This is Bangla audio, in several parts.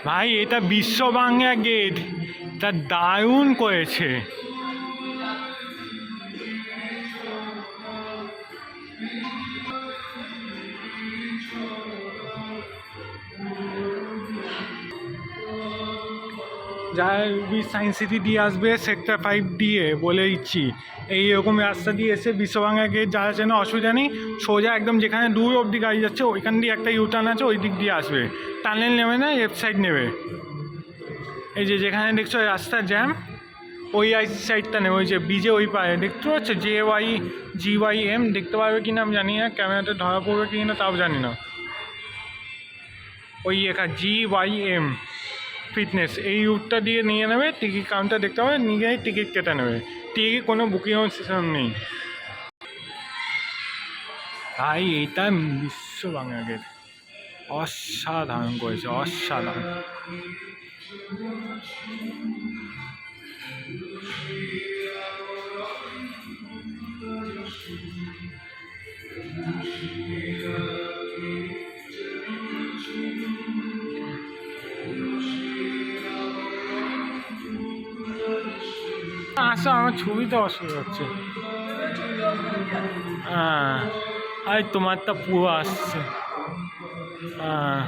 ভাই এটা বিশ্ব বাংলা গেট, তা দারুণ করেছে। যারা সায়েন্স সিটি দিয়ে আসবে সেক্টর 5 দিয়ে বলে দিচ্ছি, এইরকম রাস্তা দিয়ে এসে বিশ্ববাংলা গেট যারা চেনে অসুবিধা নেই, সোজা একদম যেখানে দূর অবধি গাড়ি যাচ্ছে ওইখান দিয়ে একটা ইউটার্ন আছে, ওই দিক দিয়ে আসবে, টানেল নেবে না, লেফট সাইড নেবে। এই যে যেখানে দেখছো রাস্তার জ্যাম, ওই সাইডটা নেবে, ওই যে বিজে ওই পায়ে দেখতে পাচ্ছ JYGYM দেখতে পারবে কি না আমি জানি না, ক্যামেরাতে ধরা পড়বে কি না তাও জানি না। ওই এখানে GYM ফিটনেস এই রুটটা দিয়ে নিয়ে নেবে, টিকিট কাউন্টার দেখতে হবে, নিয়ে টিকিট কেটে নেবে। টিকিট কোনো বুকিং সিস্টেম নেই ভাই। এইটা বিশ্ব বাংলা গেট অসাধারণ করেছে, অসাধারণ। আসো, আমার ছবিতে অসুবিধা হচ্ছে। হ্যাঁ, আর তোমারটা পুরো আসছে। হ্যাঁ,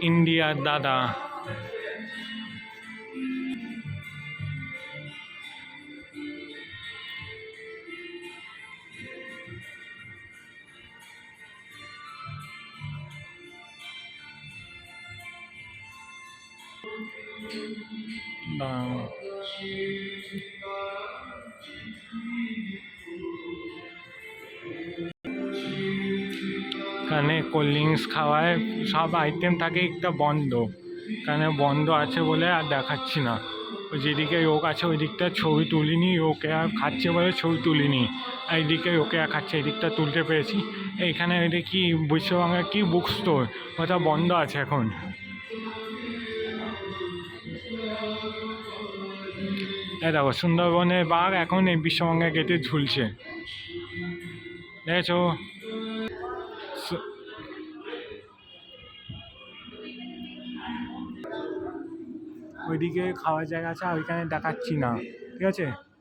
ইন্ডিয়ার দাদা। এখানে কোল্ড ড্রিঙ্কস খাওয়ায় সব আইটেম থাকে, একটা বন্ধ, এখানে বন্ধ আছে বলে আর দেখাচ্ছি না। ওই যেদিকে লোক আছে ওই দিকটা ছবি তুলিনি, ওকে আর খাচ্ছে বলে ছবি তুলিনি। এইদিকে ওকে আর খাচ্ছে, এই দিকটা তুলতে পেরেছি। এইখানে এটা কি বিশ্ববাংলা কি বুক স্টোর, ওটা বন্ধ আছে এখন। এই দেখো সুন্দরবনের বাঘ এখন এই বিশ্ববাংলা গেটে ঝুলছে, দেখেছো? ওইদিকে খাওয়ার জায়গা আছে, ওইখানে দেখাচ্ছি না, ঠিক আছে।